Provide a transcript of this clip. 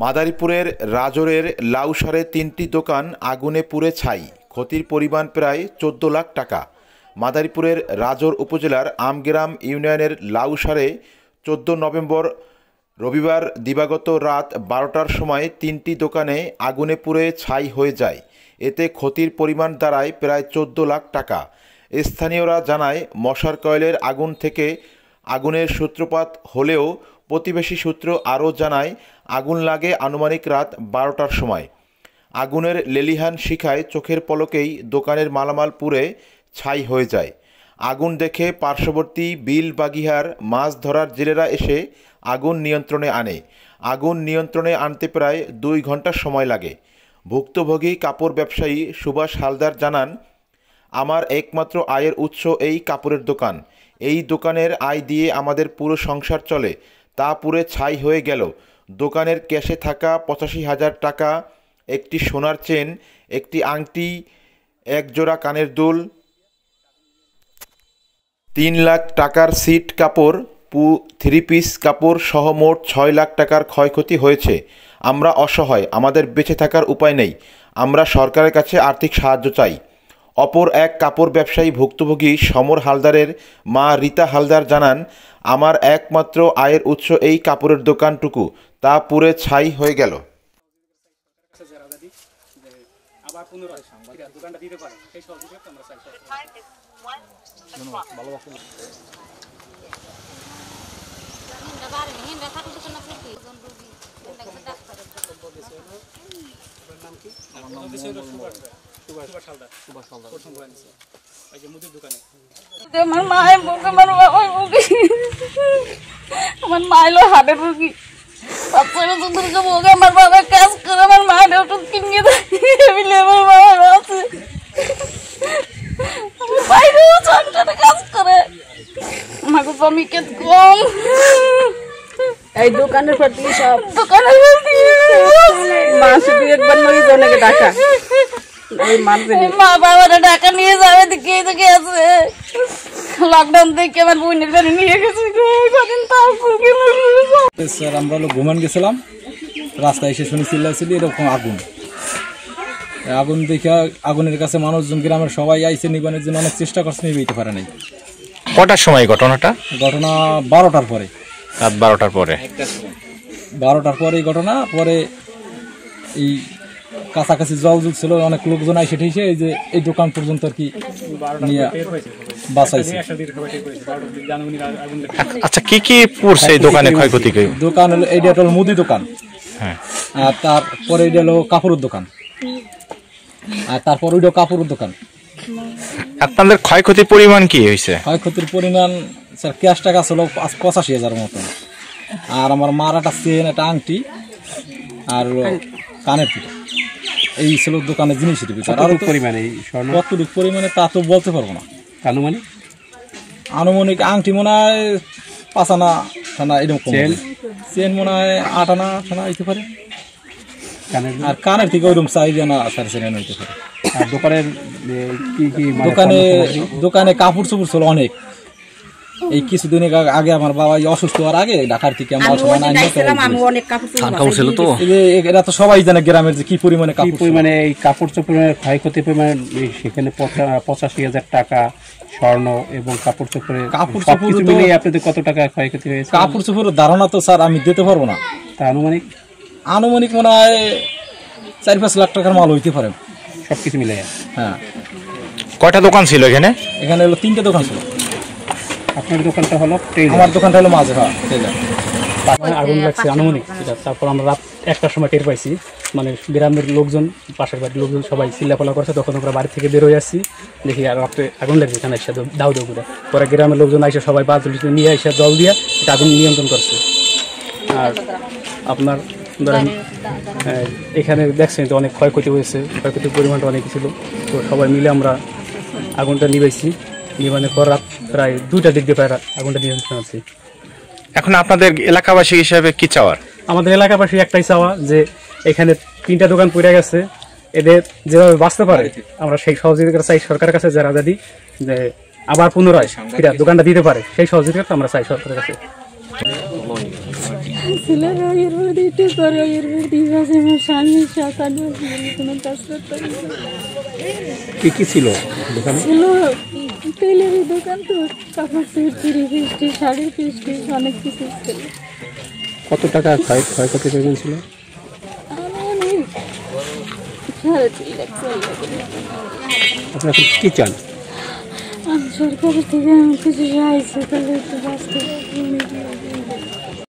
মাদারীপুরের রাজরের লাউসারে ৩টি দোকান আগুনে পুড়ে ছাই, ক্ষতির পরিমাণ প্রায় ১৪ লাখ টাকা। মাদারীপুরের রাজর উপজেলার আমগ্রাম ইউনিয়নের লাউসারে ১৪ নভেম্বর রবিবার দিবাগত রাত ১২টার সময় ৩টি দোকানে আগুনে পুড়ে ছাই হয়ে যায়। এতে ক্ষতির পরিমাণ দাঁড়ায় প্রায় ১৪ লাখ টাকা। স্থানীয়রা জানায় মশার কয়েলের আগুন থেকে আগুনের সূত্রপাত হলেও প্রতিবেশী সূত্র আরও জানায় আগুন লাগে আনুমানিক রাত ১২টার সময়। আগুনের লেলিহান শিখায় চোখের পলকেই দোকানের মালামাল পুড়ে ছাই হয়ে যায়। আগুন দেখে পার্শ্ববর্তী বিল বাগিহার মাছ ধরার জেলেরা এসে আগুন নিয়ন্ত্রণে আনে। আগুন নিয়ন্ত্রণে আনতে প্রায় ২ ঘন্টা সময় লাগে। ভুক্তভোগী কাপড় ব্যবসায়ী সুভাষ হালদার জানান, আমার একমাত্র আয়ের উৎস এই কাপড়ের দোকান। এই দোকানের আয় দিয়ে আমাদের পুরো সংসার চলে, তা পুড়ে ছাই হয়ে গেল। দোকানের ক্যাশে থাকা ৮৫,০০০ টাকা, একটি সোনার চেন, একটি আংটি, এক জোড়া কানের দুল, ৩ লাখ টাকার সিট কাপড়, 3 পিস কাপড় সহ মোট ৬ লাখ টাকার ক্ষয়ক্ষতি হয়েছে। আমরা অসহায়, আমাদের বেঁচে থাকার উপায় নেই। আমরা সরকারের কাছে আর্থিক সাহায্য চাই। অপর এক কাপড় ব্যবসায়ী ভুক্তভোগী সমর হালদারের মা রীতা হালদার জানান, আমার একমাত্র আয়ের উৎস এই কাপড়ের দোকানটুকু, তা পুড়ে ছাই হয়ে গেল। আমার মায়ের বুকে, আমার বাবার বুকে, আমার মাইলো হাটের রুগী, আমার বাবা কাজ করে, আমার মায়ের ওষুধ কিনে দেয়, আমার বাবার আছে বাইরেও সংসারে কাজ করে, আমাকে জমি কেত কম, এই দোকানের প্রতি সব দোকানের মাসে ২-১ বার জনকে টাকা মা বাবারা টাকা নিয়ে যাবে দেখে আছে। লকডাউন থেকে আমার বোনের বাড়ি নিয়ে গেছে। স্যার আমরা হলো ঘুমান গেছিলাম, রাস্তায় এসে শুনে চিল্লাইছিলি এরকম আগুন। আগুন দেখে আগুনের কাছে মানুষজন গ্রামের সবাই আইসে নিবানের জন্য অনেক চেষ্টা করছে, নিবাইতে পারে নাই। কটার সময় ঘটনাটা? ঘটনা ১২টার পরে, রাত ১২টার পরে। ১২টার পরে ঘটনা। পরে এই কাছাকাছি জল ছিল, অনেক লোকজন আইসে ঠেসে এই যে এই দোকান পর্যন্ত আর কি নিয়ে বাঁচাইছে। আচ্ছা, কি কি পড়ছে এই দোকানে ক্ষয়ক্ষতি? দোকান হলো এইটা হলো মুদি দোকান, আর তারপরে এটা হলো কাপড়ের দোকান, আর তারপর ওইটা কাপড়ের দোকান। আপনাদের ক্ষয়ক্ষতির পরিমাণ কি হয়েছে? ক্ষয়ক্ষতির পরিমাণ স্যার ক্যাশ টাকা ছিল ৮৫,০০০ মতো, আর আমার মার একটা চেন, একটা আংটি আর কানের দুটো, এই ছিল দোকানের জিনিসের ভিতরে। আর কতটুকু পরিমাণে তা তো বলতে পারবো না। আনুমানিক আংটি মনে হয় ৫ আনা টানা এরকম, চেন মনে হয় ৮ আনা টানা হইতে পারে, আর কানের থেকে ওইরকম ৪ আনা ৪.৫ আনা হইতে পারে। আর দোকানে কাপড় চোপড় ছিল অনেক। এই কিছুদিন আগে আমার বাবা অসুস্থ হওয়ার আগে ঢাকার থেকে এরা তো সবাই জানে গ্রামের যে কি পরিমাণে এই কাপড় চোপড়ের ক্ষয়ক্ষতি পরিমাণে, সেখানে ৮৫,০০০ টাকা স্বর্ণ এবং কাপড় চোপড়ে মিলে আপনাদের কত টাকা ক্ষয়ক্ষতি হয়েছে? কাপড় চোপড়ের ধারণা তো স্যার আমি দিতে পারবো না। তা আনুমানিক মনে হয় ৪-৫ লাখ টাকার মাল হইতে পারে সবকিছু মিলে। হ্যাঁ। কয়টা দোকান ছিল এখানে? এখানে হলো 3টে দোকান ছিল। আপনার দোকানটা হলো? আমার দোকানটা হলো মাঝে। হ্যাঁ, আগুন লাগছে আনুমানিক। তারপর আমরা রাত ১টার সময় টের পাইছি, মানে গ্রামের লোকজন, পাশের বাড়ির লোকজন সবাই চিল্লাফালা করছে। তখন আমরা বাড়ি থেকে বের হয়ে আসছি, দেখি আর রাত্রে আগুন লাগছে এখানে এসে দাউ দাউ করে। পরে গ্রামের লোকজন এসে সবাই বালতি নিয়ে এসে জল দিয়ে এটা আগুন নিয়ন্ত্রণ করছে। আর আপনার ধরেন এখানে দেখছেন তো অনেক ক্ষয়ক্ষতি হয়েছে, ক্ষয়ক্ষতির পরিমাণটা অনেক ছিল। তো সবাই মিলে আমরা আগুনটা নিবাইছি। নিবানোর পর রাত প্রায় ২টার দিক দিয়ে প্রায় আগুনটা নিয়ন্ত্রণ আছে। এখন আপনাদের এলাকাবাসী হিসাবে কি চাওয়ার? আমাদের এলাকাবাসী একটাই চাওয়া যে এখানে 3টা দোকান পড়ে গেছে, এদের যেভাবে বাঁচতে পারে আমরা সেই সহযোগিতা চাই সরকারের কাছে, যারা যদি যে আবার পুনরায় দোকানটা দিতে পারে সেই সহযোগিতা আমরা চাই সরকারের কাছে। কি কি ছিল দোকানে? টেলারি দোকান তো, কাপড় চুরি ফিস্টি, শাড়ি ফিস্টি, অনেক কিছু ছিল। কত টাকা ক্ষয়ক্ষতি পরিমাণ ছিল? আপনি এখন কি চান? সরকারের থেকে কিছু সাহায্য করলে একটু বাঁচতে